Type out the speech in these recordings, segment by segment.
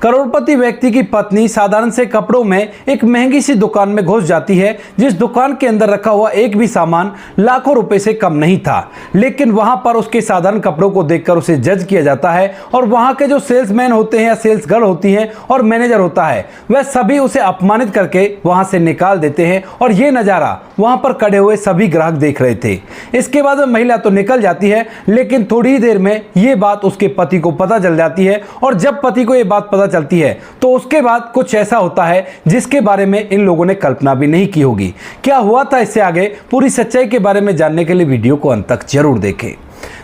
करोड़पति व्यक्ति की पत्नी साधारण से कपड़ों में एक महंगी सी दुकान में घुस जाती है, जिस दुकान के अंदर रखा हुआ एक भी सामान लाखों रुपए से कम नहीं था। लेकिन वहां पर उसके साधारण कपड़ों को देखकर उसे जज किया जाता है और वहां के जो सेल्समैन होते हैं या सेल्स गर्ल होती हैं और मैनेजर होता है, वह सभी उसे अपमानित करके वहां से निकाल देते हैं। और ये नजारा वहां पर खड़े हुए सभी ग्राहक देख रहे थे। इसके बाद वह महिला तो निकल जाती है, लेकिन थोड़ी ही देर में ये बात उसके पति को पता चल जाती है। और जब पति को ये बात पता चलती है तो उसके बाद कुछ ऐसा होता है जिसके बारे में इन लोगों ने कल्पना भी नहीं की होगी। क्या हुआ था, इससे आगे पूरी सच्चाई के बारे में जानने के लिए वीडियो को अंत तक जरूर देखें।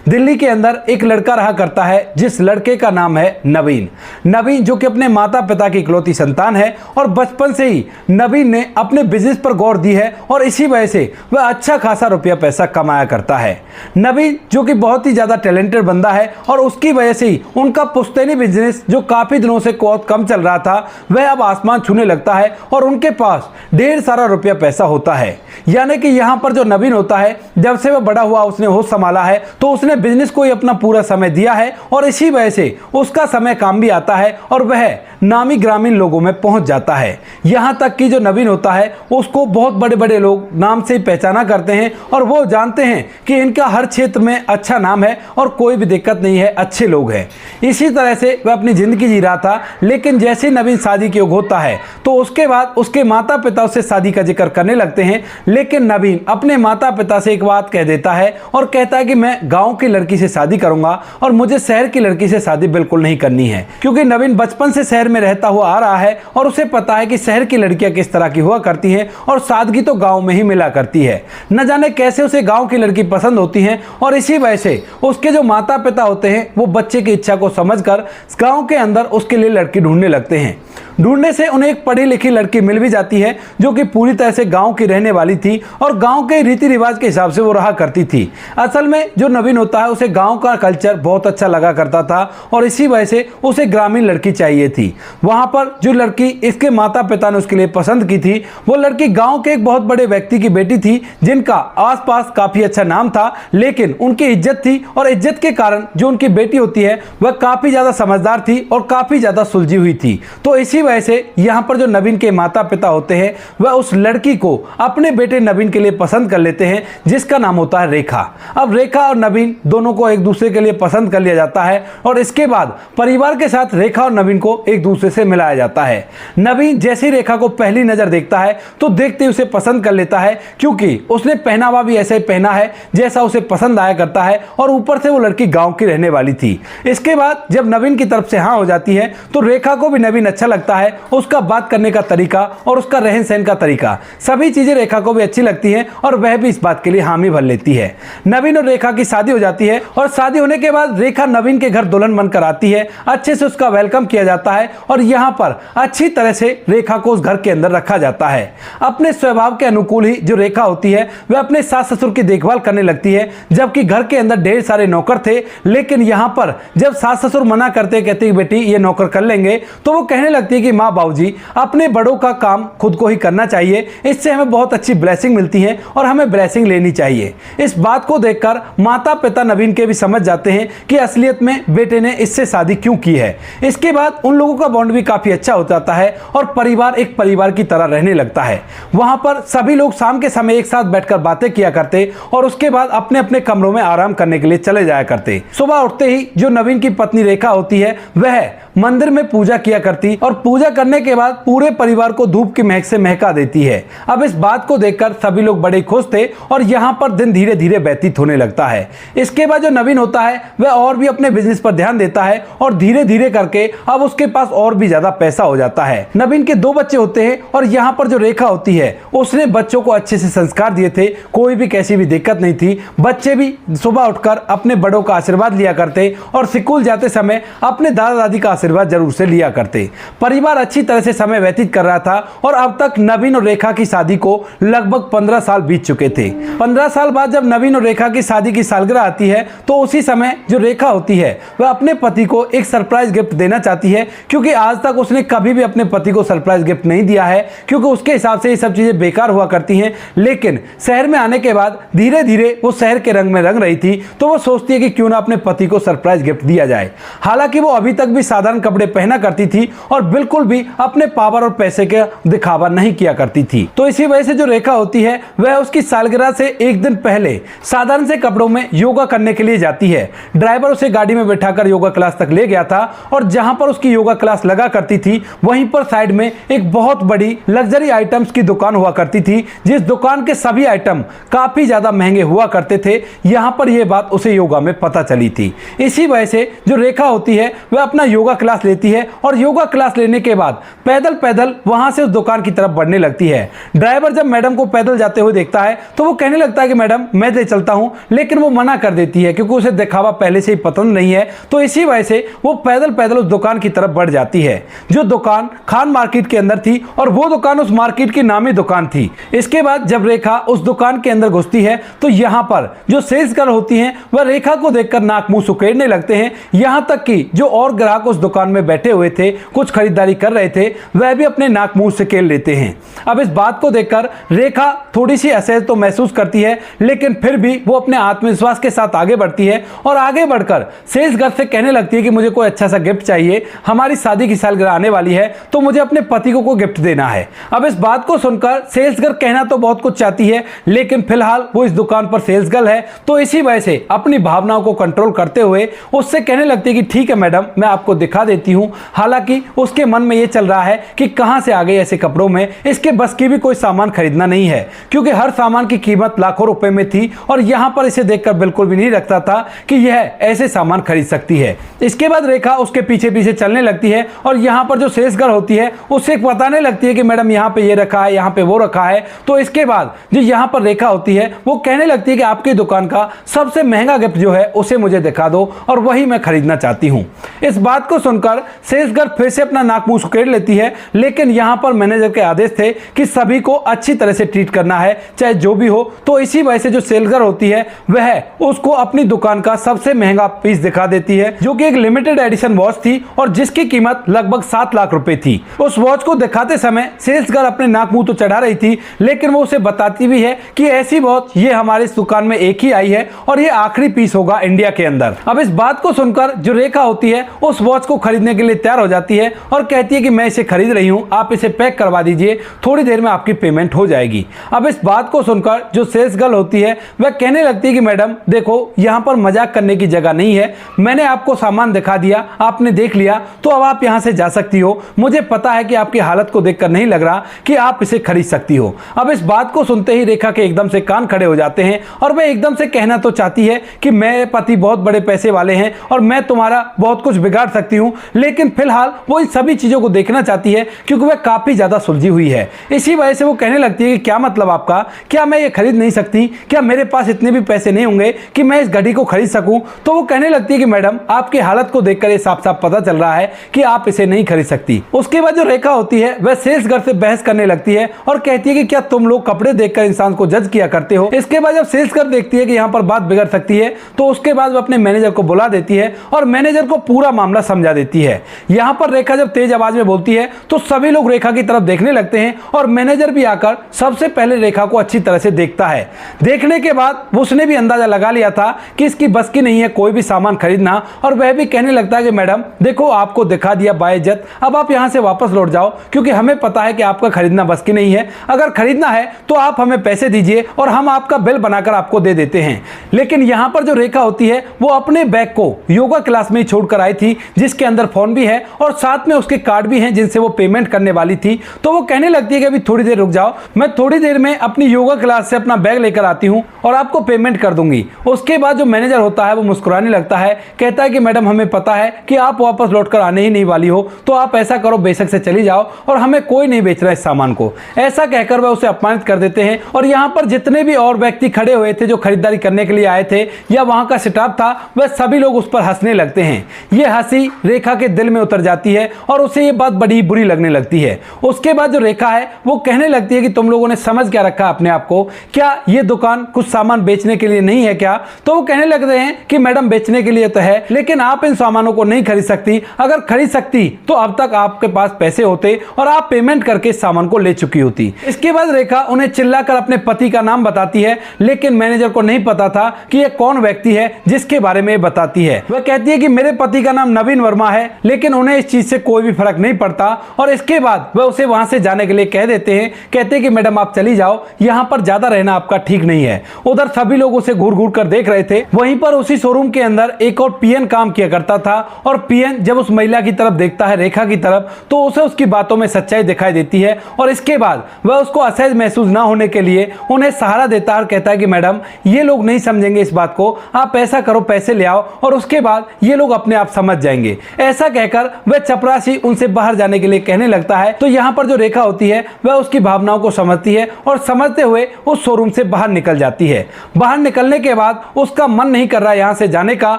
दिल्ली के अंदर एक लड़का रहा करता है, जिस लड़के का नाम है नवीन। नवीन जो कि अपने माता पिता की इकलौती संतान है और बचपन से ही नवीन ने अपने बिजनेस पर गौर दी है और इसी वजह से वह अच्छा खासा रुपया पैसा कमाया करता है। नवीन जो कि बहुत ही ज़्यादा टैलेंटेड बंदा है और उसकी वजह से ही उनका पुश्तैनी बिजनेस जो काफ़ी दिनों से बहुत कम चल रहा था, वह अब आसमान छूने लगता है और उनके पास ढेर सारा रुपया पैसा होता है। यानी कि यहाँ पर जो नवीन होता है, जब से वह बड़ा हुआ, उसने होश संभाला है तो उसने बिजनेस को ही अपना पूरा समय दिया है और इसी वजह से उसका समय काम भी आता है और वह नामी ग्रामीण लोगों में पहुंच जाता है। यहां तक कि जो नवीन होता है उसको बहुत बड़े बड़े लोग नाम से ही पहचाना करते हैं और वो जानते हैं कि इनका हर क्षेत्र में अच्छा नाम है और कोई भी दिक्कत नहीं है, अच्छे लोग हैं। इसी तरह से वह अपनी जिंदगी जी रहा था। लेकिन जैसे नवीन शादी के योग होता है तो उसके बाद उसके माता पिता उससे शादी का जिक्र करने लगते हैं। लेकिन नवीन अपने माता पिता से एक बात कह देता है और कहता है कि मैं गाँव की लड़की से शादी करूंगा और मुझे शहर की लड़की से शादी बिल्कुल नहीं करनी है, क्योंकि नवीन बचपन से शहर में रहता हुआ आ रहा है और उसे पता है कि शहर की लड़कियां किस तरह की हुआ करती हैं और सादगी तो गांव में ही मिला करती है। न जाने कैसे उसे गांव की लड़की पसंद होती है और इसी वजह से उसके जो माता पिता होते हैं वो बच्चे की इच्छा को समझकर गांव के अंदर उसके लिए लड़की ढूंढने लगते हैं। ढूंढने से उन्हें एक पढ़ी लिखी लड़की मिल भी जाती है जो कि पूरी तरह से गांव की रहने वाली थी और गांव के रीति रिवाज के हिसाब से वो रहा करती थी। असल में जो नवीन होता है उसे गांव का कल्चर बहुत अच्छा लगा करता था और इसी वजह से उसे ग्रामीण लड़की चाहिए थी। वहां पर जो लड़की इसके माता पिता ने उसके लिए पसंद की थी, वो लड़की गाँव के एक बहुत बड़े व्यक्ति की बेटी थी जिनका आसपास काफी अच्छा नाम था, लेकिन उनकी इज्जत थी और इज्जत के कारण जो उनकी बेटी होती है वह काफी ज्यादा समझदार थी और काफी ज्यादा सुलझी हुई थी। तो इसी वजह से यहां पर जो नवीन के माता पिता होते हैं वह उस लड़की को अपने बेटे नवीन के लिए पसंद कर लेते हैं, जिसका नाम होता है रेखा। अब रेखा और नवीन दोनों को एक दूसरे के लिए पसंद कर लिया जाता है और इसके बाद परिवार के साथ रेखा और नवीन को एक दूसरे से मिलाया जाता है। नवीन जैसे ही रेखा को पहली नजर देखता है तो देखते ही उसे पसंद कर लेता है, क्योंकि उसने पहनावा भी ऐसा ही पहना है जैसा उसे पसंद आया करता है और ऊपर से वो लड़की गांव की रहने वाली थी। इसके बाद जब नवीन की तरफ से हाँ हो जाती है तो रेखा को भी नवीन अच्छा लगता है, उसका बात करने का तरीका और उसका रहन सहन का तरीका, सभी चीजें रेखा को भी अच्छी लगती हैं और वह भी इस बात के लिए हामी भर लेती है। नवीन और रेखा की शादी हो जाती है और शादी होने के बाद रेखा नवीन के घर दुल्हन बनकर आती है। अच्छे से उसका वेलकम किया जाता है और यहाँ पर अच्छी तरह से रेखा को उस घर के अंदर रखा जाता है। अपने स्वभाव के अनुकूल ही जो रेखा होती है वह अपने सास ससुर की देखभाल करने लगती है, जबकि घर के अंदर ढेर सारे नौकर थे। लेकिन यहाँ पर जब सास ससुर मना करते, कहते बेटी ये नौकर कर लेंगे, तो वो कहने लगती है कि माँ बाबूजी अपने बड़ों का काम खुद को ही करना चाहिए, इससे हमें बहुत अच्छी ब्लेसिंग मिलती है और हमें ब्लेसिंग लेनी चाहिए। इस बात को देखकर माता पिता नवीन के भी समझ जाते हैं कि असलियत में बेटे ने इससे शादी क्यों की है। इसके बाद उन लोगों का बॉन्ड भी काफी अच्छा हो जाता है और परिवार एक परिवार की तरह रहने लगता है। वहां पर सभी लोग शाम के समय एक साथ बैठकर बातें किया करते और उसके बाद अपने अपने कमरों में आराम करने के लिए चले जाया करते। सुबह उठते ही जो नवीन की पत्नी रेखा होती है वह मंदिर में पूजा किया करती और पूजा करने के बाद पूरे परिवार को धूप की महक से महका देती है। अब इस बात को देखकर सभी लोग बड़े खुश थे और यहाँ पर दिन धीरे धीरे व्यतीत होने लगता है। इसके बाद जो नवीन होता है वह और भी अपने बिजनेस पर ध्यान देता है और धीरे धीरे करके अब उसके पास और भी ज्यादा पैसा हो जाता है। नवीन के 2 बच्चे होते हैं और यहाँ पर जो रेखा होती है उसने बच्चों को अच्छे से संस्कार दिए थे, कोई भी कैसी भी दिक्कत नहीं थी। बच्चे भी सुबह उठकर अपने बड़ों का आशीर्वाद लिया करते और स्कूल जाते समय अपने दादा दादी का आशीर्वाद जरूर से लिया करते। परिवार बार अच्छी तरह से समय व्यतीत कर रहा था और अब तक नवीन और रेखा की शादी को लगभग 15 साल बीत चुके थे। 15 साल बाद जब नवीन और रेखा की शादी की सालगिरह आती है तो उसी समय जो रेखा होती है वह अपने पति को एक सरप्राइज गिफ्ट देना चाहती है, क्योंकि आज तक उसने कभी भी अपने पति को सरप्राइज गिफ्ट नहीं दिया है, क्योंकि उसके हिसाब से ये सब चीजें बेकार हुआ करती हैं। लेकिन शहर में आने के बाद धीरे धीरे वो शहर के रंग में रंग रही थी, तो वो सोचती है कि क्यों ना अपने पति को सरप्राइज गिफ्ट दिया जाए। हालांकि वो अभी तक भी साधारण कपड़े पहना करती थी और बिल्कुल भी अपने पावर और पैसे का दिखावा नहीं किया करती थी। तो इसी वजह से जो रेखा होती है वह उसकी सालगिरह से एक दिन पहले साधारण से कपड़ों में योगा करने के लिए जाती है। ड्राइवर उसे गाड़ी में बैठाकर योगा क्लास तक ले गया था और जहां पर उसकी योगा क्लास लगा करती थी वहीं पर साइड में एक बहुत बड़ी लग्जरी आइटम्स की दुकान हुआ करती थी, जिस दुकान के सभी आइटम काफी ज्यादा महंगे हुआ करते थे। यहां पर यह बात उसे योगा में पता चली थी। इसी वजह से जो रेखा होती है वह अपना योगा क्लास लेती है और योगा क्लास लेने के बाद पैदल पैदल वहां से उस दुकान की तरफ बढ़ने लगती है। ड्राइवर जब मैडम को पैदल जाते हुए देखता है तो वो कहने लगता है कि मैडम मैं ले चलता हूं, लेकिन वो मना कर देती है क्योंकि उसे दिखावा पहले से ही पसंद नहीं है। तो इसी वजह से वो पैदल पैदल उस दुकान की तरफ बढ़ जाती है, जो दुकान खान मार्केट के अंदर थी और वो दुकान उस मार्केट की नामी दुकान थी। इसके बाद जब रेखा उस दुकान के अंदर घुसती है तो यहाँ पर जो सेल्स गर्ल होती हैं वह रेखा को देखकर नाक मुंह सुकेड़ने लगते हैं। यहाँ तक कि जो और ग्राहक उस दुकान में बैठे हुए थे, कुछ खरीदारी कर रहे थे, वह भी अपने नाक मुंह सुकेड़ लेते हैं। अब इस बात को देखकर रेखा थोड़ी सी असहज तो महसूस करती है, लेकिन फिर भी वो अपने आत्मविश्वास के साथ आगे बढ़ती है और आगे बढ़कर सेल्स गर्ल से कहने लगती है कि मुझे कोई अच्छा सा गिफ्ट चाहिए, हमारी शादी की सालगिरह आने वाली है तो मुझे अपने पति को कोई गिफ्ट देना है। अब इस बात को सुनकर सेल्स गर्ल कहना तो बहुत कुछ चाहती है, लेकिन फिलहाल वो इस दुकान पर सेल्स गर्ल है, तो इसी वजह से अपनी भावनाओं को कंट्रोल करते हुए उससे कहने लगती है कि ठीक है मैडम, मैं आपको दिखा देती हूं। हालांकि उसके मन में ये चल रहा है कि कहां से आ गए ऐसे कपड़ों में, इसके बस की भी कोई सामान खरीदना नहीं है, क्योंकि हर सामान की कीमत लाखों रुपए में थी और यहां पर इसे देखकर बिल्कुल भी नहीं लगता था कि यह ऐसे सामान खरीद सकती है। इसके बाद रेखा उसके पीछे पीछे चलने लगती है और यहां पर जो सेल्स गर्ल होती है उससे बताने लगती है कि मैडम यहां पे ये रखा है, यहां पे वो रखा है। तो इसके बाद जो यहां पर रेखा होती है वो कहने लगती है कि आपकी दुकान का सबसे महंगा गिफ्ट जो है उसे मुझे दिखा दो और वही मैं खरीदना चाहती हूं। इस बात को सुनकर सेल्स गर्ल फिर से अपना नाक मुंह सुकेड़ लेती है, लेकिन यहां पर मैनेजर के आदेश थे कि सभी को अच्छी तरह से ट्रीट करना है, चाहे जो भी हो। तो इसी वजह से जो सेल्स गर्ल होती है वह उसको अपनी दुकान का सबसे महंगा पीस दिखा देती है, जो कि एक लिमिटेड एडिशन वॉच थी और जिसकी कीमत लगभग 7 लाख रुपए थी। उस वॉच को दिखाते समय सेल्स गर्ल अपने नाक मुंह तो चढ़ा रही थी, लेकिन वो उसे बताती भी है कि ऐसी वॉच ये हमारे इस दुकान में एक ही आई है और ये आखिरी पीस होगा इंडिया के अंदर। अब इस बात को सुनकर जो रेखा होती है उस वॉच को खरीदने के लिए तैयार हो जाती है और कहती है कि मैं इसे खरीद रही हूं, आप इसे पैक करवा दीजिए, थोड़ी देर में आपकी पेमेंट हो जाएगी। अब इस बात को सुनकर जो सेल्स गर्ल होती है वह कहने लगती है कि मैडम देखो, यहां पर मजाक करने की जगह नहीं है, मैंने आपको सामान दिखा दिया, आपने देख लिया, तो अब आप यहां से जा सकती हो। मुझे पता है कि आपकी हालत को देखकर नहीं लग रहा कि आप इसे खरीद सकती हो। अब इस बात को सुनते ही रेखा के एकदम से कान खड़े हो जाते हैं और वह एकदम से कहना तो चाहती है कि मेरे पति बहुत बड़े पैसे वाले हैं और मैं तुम्हारा बहुत कुछ बिगाड़ सकती हूं, लेकिन फिलहाल वो इन सभी चीजों को देखना चाहती है क्योंकि वह काफी ज्यादा सुलझी हुई है। इसी वजह से वो कहने लगती है कि क्या मतलब आपका, क्या मैं ये खरीद नहीं सकती, क्या मेरे पास इतने भी पैसे नहीं होंगे कि मैं इस घड़ी को खरीद सकूं। तो वो कहने लगती है कि मैडम आपकी हालत को देखकर ये साफ साफ पता चल रहा है कि आप इसे नहीं खरीद सकती। उसके बाद जो रेखा होती है वह सेल्स गर्ल से बहस करने लगती है और कहती है कि क्या तुम लोग कपड़े देखकर इंसान को जज किया करते हो। इसके बाद जब सेल्स गर्ल देखती है कि यहाँ पर बात बिगड़ सकती है तो उसके बाद वो अपने मैनेजर को बुला देती है और मैनेजर को पूरा मामला समझा देती है। यहाँ पर रेखा जब तेज आवाज में बोलती है तो सभी लोग रेखा की तरफ देखने लगते हैं और मैनेजर भी आकर सबसे पहले रेखा को अच्छी तरह से देखता है। देखने के बाद उसने भी अंदाजा लगा लिया था कि इसकी बस की नहीं है कोई भी सामान खरीदना और वह भी कहने लगता है कि मैडम देखो, आपको दिखा दिया बाइज्जत, अब आप यहां से वापस लौट जाओ क्योंकि हमें पता है कि आपका खरीदना बस की नहीं है। अगर खरीदना है तो आप हमें पैसे दीजिए और हम आपका बिल बनाकर आपको दे देते हैं। लेकिन यहां पर जो रेखा होती है वो अपने बैग को योगा क्लास में ही छोड़कर आई थी, जिसके अंदर फोन भी है और साथ में उसके कार्ड भी हैं जिनसे वो पेमेंट करने वाली थी। तो वो कहने लगती है कि अभी थोड़ी देर रुक जाओ, मैं थोड़ी देर में अपनी योगा क्लास से अपना बैग लेकर आती हूं और आपको पेमेंट कर दूंगी। उसके बाद जो मैनेजर होता है वो मुस्कुराने लगता है, कहता है कि मैडम हमें पता है कि आप वापस लौटकर आने ही नहीं वाली हो, तो आप ऐसा करो बेशक से चली जाओ और हमें कोई नहीं बेच रहा इस सामान को। ऐसा कहकर वह उसे अपमानित कर देते हैं और यहाँ पर जितने भी और व्यक्ति खड़े हुए थे जो खरीदारी करने के लिए आए थे या वहां का स्टाफ था, वह सभी लोग उस पर हंसने लगते हैं। यह हंसी रेखा के दिल में उतर जाती है और उसे ये बात बड़ी बुरी लगने लगती है। उसके बाद जो रेखा है वो कहने लगती है कि तुम लोगों ने समझ क्या रखा अपने आप को, क्या ये दुकान कुछ सामान बेचने के लिए नहीं है क्या? तो वो कहने लगते हैं कि मैडम बेचने के लिए तो है, लेकिन आप इन सामानों को नहीं खरीद सकती। अगर खरीद सकती तो अब तक आपके पास पैसे होते और आप पेमेंट करके सामान को ले चुकी होती। इसके बाद रेखा उन्हें चिल्लाकर अपने पति का नाम बताती है, लेकिन मैनेजर को नहीं पता था कि यह कौन व्यक्ति है जिसके बारे में बताती है। वह कहती है कि मेरे पति का नाम नवीन वर्मा है, लेकिन उन्हें इस चीज से कोई भी फर्क नहीं पड़ता। और इसके बाद वह उसे वहां से जाने के लिए कह देते हैं, कहते हैं कि मैडम आप चली जाओ, यहां पर ज्यादा रहना आपका ठीक नहीं है। उधर सभी लोग उसे घूर घूर कर देख रहे थे। वहीं पर उसी शोरूम के अंदर एक और पीएन काम किया करता था, और पीएन जब उस महिला की तरफ देखता है, रेखा की तरफ, तो उसे उसकी बातों में सच्चाई दिखाई देती है। और इसके बाद वह उसको असहज महसूस ना होने के लिए उन्हें सहारा देता है और कहता है कि मैडम ये लोग नहीं समझेंगे इस बात को, आप ऐसा करो पैसे ले आओ और उसके बाद ये लोग अपने आप समझ जाएंगे। ऐसा कहकर वह चपरासी उनसे बाहर जाने के लिए कहने लगता है। तो यहाँ पर जो रेखा होती है वह उसकी भावनाओं को समझती है और समझते हुए उस शोरूम से बाहर निकल जाती है। बाहर निकलने के बाद उसका मन नहीं कर रहा यहाँ से जाने का,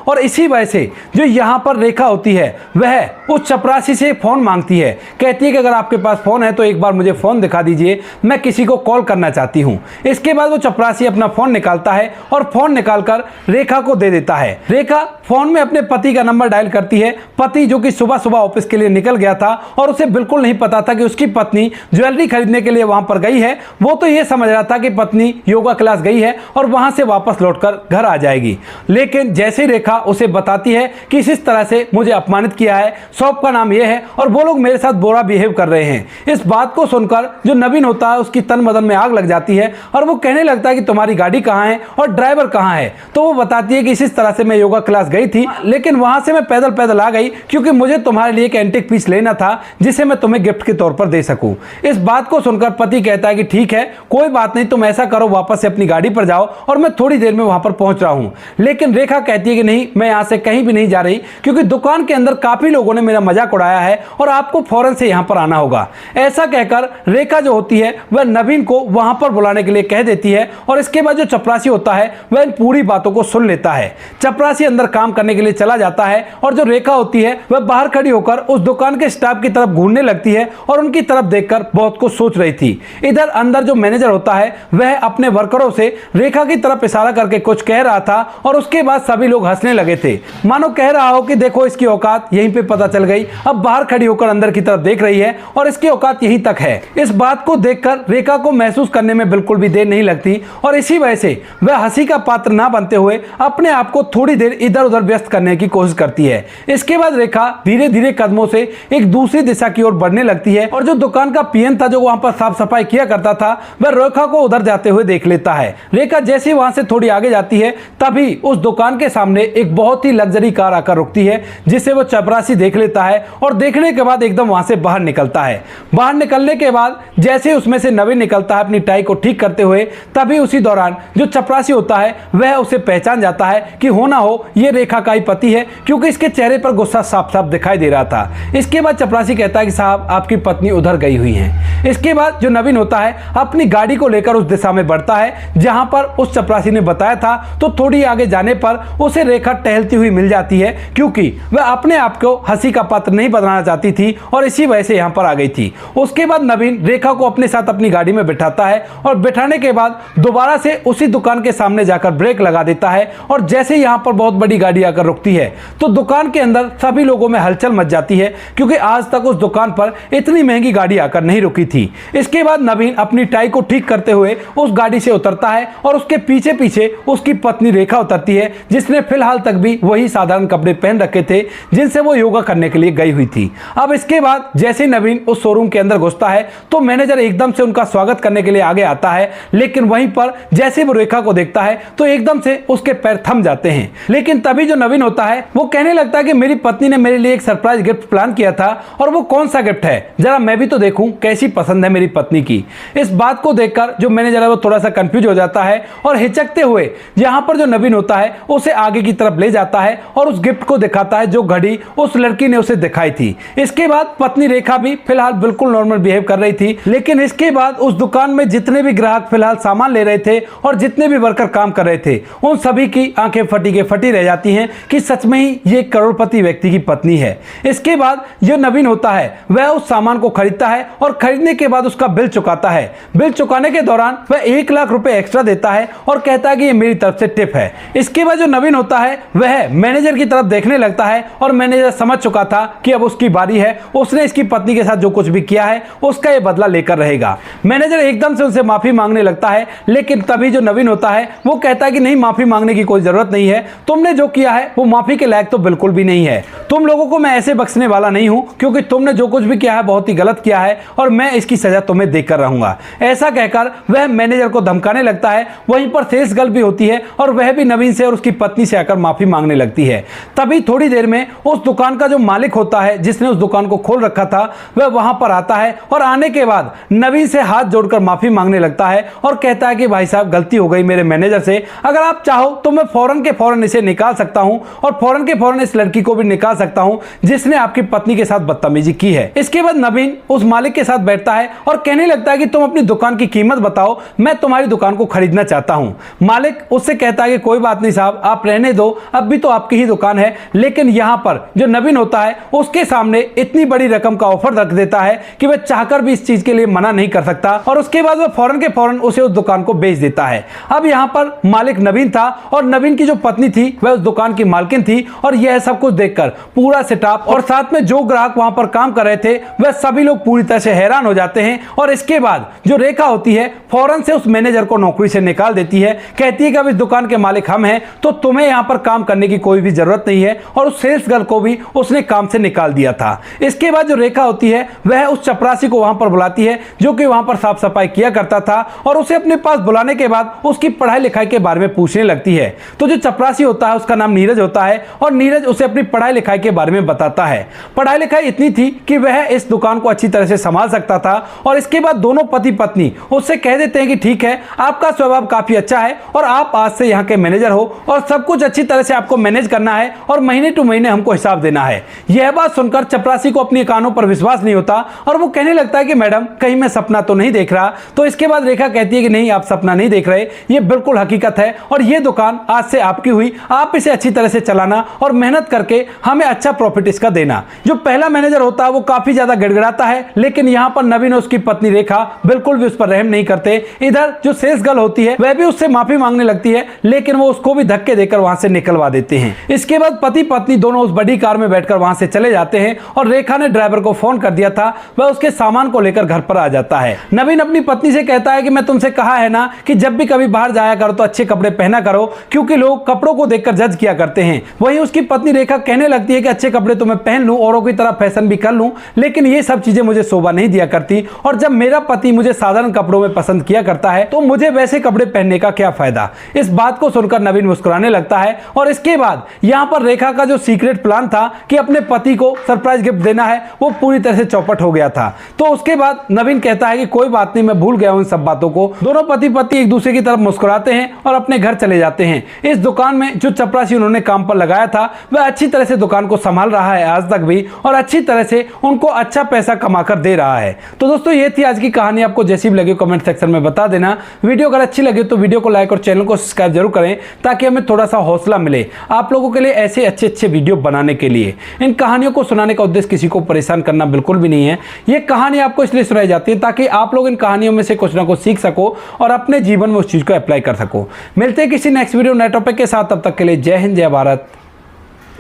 और इसी वजह से जो यहाँ पर रेखा होती है वह उस चपरासी से फोन मांगती है। कहती है कि अगर आपके पास फोन है तो एक बार मुझे फोन दिखा दीजिए, मैं किसी को कॉल करना चाहती हूँ। इसके बाद वो चपरासी अपना फोन निकालता है और फोन निकालकर रेखा को दे देता है। रेखा फोन में अपने पति का नंबर डायल करती है। पति जो कि सुबह सुबह ऑफिस के लिए निकल गया था और उसे बिल्कुल नहीं पता था कि उसकी पत्नी ज्वेलरी खरीदने के लिए वहां पर गई है। वो तो ये समझ रहा था कि पत्नी योगा क्लास गई है और वहां से वापस लौटकर घर आ जाएगी। लेकिन जैसे ही रेखा उसे बताती है कि इस तरह से मुझे अपमानित किया है, शॉप का नाम यह है और वो लोग मेरे साथ बुरा बिहेव कर रहे हैं, इस बात को सुनकर जो नवीन होता है उसकी तन बदन में आग लग जाती है और वो कहने लगता है कि तुम्हारी गाड़ी कहाँ है और ड्राइवर कहाँ है? तो वो बताती है कि इस तरह से मैं योगा क्लास गई थी, लेकिन वहां से मैं पैदल पैदल आ गई क्योंकि मुझे तुम्हारे लिए एक एंटीक पीस लेना था जिसे मैं तुम्हें गिफ्ट के तौर पर दे सकूं। इस बात को सुनकर पति कहता है कि ठीक है, कोई बात नहीं, तुम ऐसा करो, वापस से अपनी गाड़ी पर जाओ और मैं थोड़ी देर में वहां पर पहुंच रहा हूं। लेकिन रेखा कहती है कि नहीं, मैं यहां से कहीं भी नहीं जा रही क्योंकि दुकान के अंदर काफी लोगों ने मेरा मजाक उड़ाया है और आपको फौरन से यहां पर आना होगा। ऐसा कहकर रेखा जो होती है वह नवीन को वहां पर बुलाने के लिए कह देती है और इसके बाद जो चपरासी होता है वह इन पूरी बातों को सुन लेता है। चपरासी अंदर काम करने के लिए चला जाता है और जो रेखा होती है वह बाहर खड़ी होकर उस दुकान के स्टाफ की तरफ घूरने लगती है और उनकी तरफ देखकर बहुत कुछ सोच रही थी। इधर अंदर जो मैनेजर होता है वह अपने वर्करों से रेखा की तरफ इशारा करके कुछ कह रहा था और उसके बाद सभी लोग हंसने लगे थे, मानो कह रहा हो कि देखो इसकी औकात यहीं पे पता चल गई। अब बाहर खड़ी होकर अंदर की तरफ देख रही है और इसकी औकात यहीं तक है। इस बात को देखकर रेखा को महसूस करने में बिल्कुल भी देर नहीं लगती और इसी वजह से वह हंसी का पात्र ना बनते हुए अपने आप को थोड़ी देर इधर उधर व्यस्त करने की कोशिश करती है। इसके बाद रेखा धीरे धीरे कदमों से एक दूसरी दिशा की ओर बढ़ने लगती है और जो दुकान का पीएन था जो वहां पर साफ सफाई किया करता था वह रेखा को उधर जाते हुए देख लेता है। रेखा जैसे ही वहां से थोड़ी आगे जाती है तभी उस दुकान के सामने एक बहुत ही लग्जरी कार आकर रुकती है, जिसे वो चपरासी देख लेता है और देखने के बाद एकदम वहां से बाहर निकलता है। बाहर निकलने के बाद जैसे उसमें से नवीन निकलता है अपनी टाई को ठीक करते हुए, तभी उसी दौरान जो चपरासी होता है वह उसे पहचान जाता है कि हो ना हो ये रेखा का ही पति है, क्योंकि इसके चेहरे पर गुस्सा साफ साफ दिखाई दे रहा था। इसके बाद चपरासी कहता है कि साहब आपकी पत्नी उधर गई हुई है। इसके बाद जो नवीन होता है अपनी गाड़ी को लेकर उस दिशा में बढ़ता है जहां पर उस चपरासी ने बताया था। तो थोड़ी आगे जाने पर उसे रेखा टहलती हुई मिल जाती है, क्योंकि वह अपने आप को हंसी का पात्र नहीं बनाना चाहती थी और इसी वजह से यहां पर आ गई थी। उसके बाद नवीन रेखा को अपने साथ अपनी गाड़ी में बिठाता है और बिठाने के बाद दोबारा से उसी दुकान के सामने जाकर ब्रेक लगा देता है और जैसे यहां पर बहुत बड़ी गाड़ी आकर रुकती है तो दुकान के अंदर सभी लोगों में हलचल मच जाती है, क्योंकि आज तक उस दुकान पर इतनी महंगी गाड़ी आकर नहीं रुकी थी। इसके बाद नवीन अपनी टाई को ठीक करते हुए उस गाड़ी से उतरता है और उसके पीछे पीछे उसकी पत्नी रेखा उतरती है, जिसने फिलहाल तक भी वही साधारण कपड़े पहन रखे थे जिनसे वो योगा करने के लिए गई हुई थी। अब इसके बाद जैसे नवीन उस शोरूम के अंदर घुसता है तो मैनेजर एकदम से उनका स्वागत करने के लिए आगे आता है, लेकिन वहीं पर जैसे वो रेखा को देखता है तो एकदम से उसके पैर थम जाते हैं। लेकिन तभी जो नवीन होता है वो कहने लगता है कि मेरी पत्नी ने मेरे लिए एक सरप्राइज गिफ्ट प्लान किया था और वो कौन सा गिफ्ट है, जरा मैं भी तो देखूं कैसी पसंद है मेरी पत्नी की। इस बात को देखकर जो मैनेजर है वो थोड़ा सा कंफ्यूज हो जाता है और हिचकते हुए यहां पर जो नवीन होता है उसे आगे की तरफ ले जाता है और उस गिफ्ट को दिखाता है जो घड़ी उस लड़की ने उसे दिखाई थी। इसके बाद पत्नी रेखा भी फिलहाल बिल्कुल नॉर्मल बिहेव कर रही थी, लेकिन इसके बाद उस दुकान में जितने भी ग्राहक फिलहाल सामान ले रहे थे और जितने भी वर्कर काम कर रहे थे उन सभी की आंखें फटी के फटी रह जाती हैं कि सच में ही ये करोड़पति व्यक्ति की पत्नी है। इसके बाद जो नवीन होता है वह उस सामान को खरीदता है और खरीदने के बाद उसका बिल चुकाता है। बिल चुकाने के दौरान वह 1 लाख रुपए एक्स्ट्रा देता है और कहता है कि ये मेरी तरफ से टिप है। इसके बाद जो नवीन होता है वह मैनेजर की तरफ देखने लगता है और मैनेजर समझ चुका था कि अब उसकी बारी है, उसने इसकी पत्नी के साथ जो कुछ भी किया है उसका ये बदला लेकर रहेगा। मैनेजर एकदम से उनसे माफी मांगने लगता है, लेकिन तभी जो नवीन होता है वो कहता है कि नहीं, माफी मांगने की कोई जरूरत नहीं है, तुमने जो किया है वो माफी के लायक तो बिल्कुल भी नहीं है। तुम लोगों को मैं ऐसे बख्शने वाला नहीं हूं क्योंकि तुमने जो कुछ भी किया है बहुत ही गलत किया है और मैं इसकी सजा तुम्हें देकर रहूंगा। ऐसा कहकर वह मैनेजर को धमकाने लगता है। वहीं पर सेल्स गर्ल भी होती है और वह भी नवीन से और उसकी पत्नी से आकर माफी मांगने लगती है। तभी थोड़ी देर में उस दुकान का जो मालिक होता है जिसने उस दुकान को खोल रखा था वह वहां पर आता है और आने के बाद नवीन से हाथ जोड़कर माफी मांगने लगता है और कहता है कि भाई साहब गलती हो गई मेरे मैनेजर से, अगर आप चाहो तो मैं फौरन के फौरन इसे निकाल सकता हूं और फौरन के फौरन इस लड़की को भी निकाल सकता हूं जिसने आपकी पत्नी के साथ बदतमीजी की है। इसके बाद नवीन उस मालिक के साथ बैठता है और कहने लगता है कि तुम अपनी दुकान की कीमत बताओ, मैं तुम्हारी दुकान को खरीदना चाहता हूं। मालिक उससे कहता है कि कोई बात नहीं साहब, आप रहने दो, अब भी तो आपकी ही दुकान है। लेकिन यहां पर जो नवीन होता है उसके सामने इतनी बड़ी रकम का ऑफर रख देता है कि वह चाहकर भी इस चीज के लिए मना नहीं कर सकता और उसके बाद वह फौरन के फौरन उसे उस दुकान को बेच देता है। अब यहां पर मालिक नवीन था और नवीन की जो पत्नी थी वह उस दुकान की मालकिन थी और यह सब कुछ देखकर पूरा स्टाफ और साथ में जो ग्राहक वहां पर काम कर रहे थे वह सभी लोग पूरी तरह से हैरान हो जाते हैं। और इसके बाद जो रेखा होती है फौरन से उस मैनेजर को नौकरी से निकाल देती है, कहती है कि अब इस दुकान के मालिक हम हैं तो तुम्हें यहां पर काम करने की कोई भी जरूरत नहीं है, और उस सेल्स गर्ल को भी उसने काम से निकाल दिया था। इसके बाद जो रेखा होती है वह उस चपरासी को वहां पर बुलाती है जो कि वहां पर साफ सफाई किया करता था और उसे अपने पास बुलाने के बाद उसकी पढ़ाई लिखाई के बारे में पूछने लगती है। तो जो चपरासी होता है उसका नाम नीरज होता है और नीरज उसे अपनी पढ़ाई लिखाई के बारे में बताता है। पढ़ाई लिखाई इतनी थी कि वह इस दुकान को अच्छी तरह से संभाल सकता था। और इसके बाद दोनों पति पत्नी उससे कह देते हैं कि ठीक है, आपका स्वभाव काफी अच्छा है और आप आज से यहाँ के मैनेजर हो और सब कुछ अच्छी तरह से आपको मैनेज करना है और महीने टू महीने हमको हिसाब देना है। यह बात सुनकर चपरासी को अपनी कानों पर विश्वास नहीं होता और वो कहने लगता है कि मैडम कहीं मैं सपना तो नहीं देख रहा। तो इसके बाद रेखा कहती है कि नहीं, आप सपना नहीं देख रहे, ये बिल्कुल हकीकत है और ये दुकान आज से आपकी हुई, आप इसे अच्छी तरह से चलाना और मेहनत करके हमें अच्छा प्रॉफिट इसका देना। जो पहला मैनेजर होता है वो काफी ज्यादा गिड़गिड़ाता है, लेकिन यहां पर नवीन और उसकी पत्नी रेखा बिल्कुल भी उस पर रहम नहीं करते। इधर जो सेल्स गर्ल होती है वह भी उससे माफी मांगने लगती है, लेकिन वो उसको भी धक्के देकर वहां से निकलवा देते हैं। इसके बाद पति पत्नी दोनों उस बड़ी कार में बैठकर वहां से चले जाते हैं और रेखा ने ड्राइवर को फोन कर दिया था, वह उसके सामान को लेकर घर पर आ जाता है। नवीन अपनी पत्नी से कहता है कि मैं तुमसे कहा है ना कि जब भी कभी बाहर जाया करो तो अच्छे कपड़े पहना करो, क्योंकि लोग कपड़ों को देखकर जज किया करते हैं। वहीं उसकी पत्नी रेखा कहने लगती है कि अच्छे कपड़े तो मैं पहन लूं, औरों की तरह फैशन भी कर लूं, लेकिन ये सब चीजें मुझे शोभा नहीं दिया करती और जब मेरा पति मुझे साधारण कपड़ों में पसंद किया करता है तो मुझे वैसे कपड़े पहनने का क्या फायदा। इस बात को सुनकर नवीन मुस्कुराने लगता है और इसके बाद यहां पर रेखा का जो सीक्रेट प्लान था कि अपने पति को सरप्राइज गिफ्ट देना है वो पूरी तरह से चौपट हो गया था। तो उसके बाद नवीन कहता है कि कोई बात नहीं, मैं भूल गया हूं इन सब बातों को। दोनों पति पत्नी एक दूसरे की तरफ मुस्कुराते हैं और अपने घर चले जाते हैं। इस दुकान में जो चपरासी उन्होंने काम पर लगाया था वह अच्छी तरह से दुकान को संभाल रहा है आज तक भी और अच्छी तरह से उनको अच्छा पैसा कमाकर दे रहा है। तो दोस्तों ये थी आज की कहानी, आपको जैसी भी लगी कमेंट सेक्शन में बता देना। वीडियो अगर अच्छी लगे तो वीडियो को लाइक और चैनल को सब्सक्राइब जरूर करें ताकि हमें थोड़ा सा हौसला मिले आप लोगों के लिए ऐसे अच्छे वीडियो बनाने के लिए। इन कहानियों को सुनाने का उद्देश्य किसी को परेशान करना बिल्कुल भी नहीं है। ये कहानी आपको इसलिए सुनाई जाती है ताकि आप लोग इन कहानियों में से कुछ ना कुछ सीख सको और अपने जीवन में उस चीज को अप्लाई कर सको। मिलते हैं किसी नेक्स्ट वीडियो नए टॉपिक के साथ, तब तक के लिए जय हिंद, जय भारत,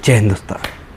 जय हिंदुस्तान।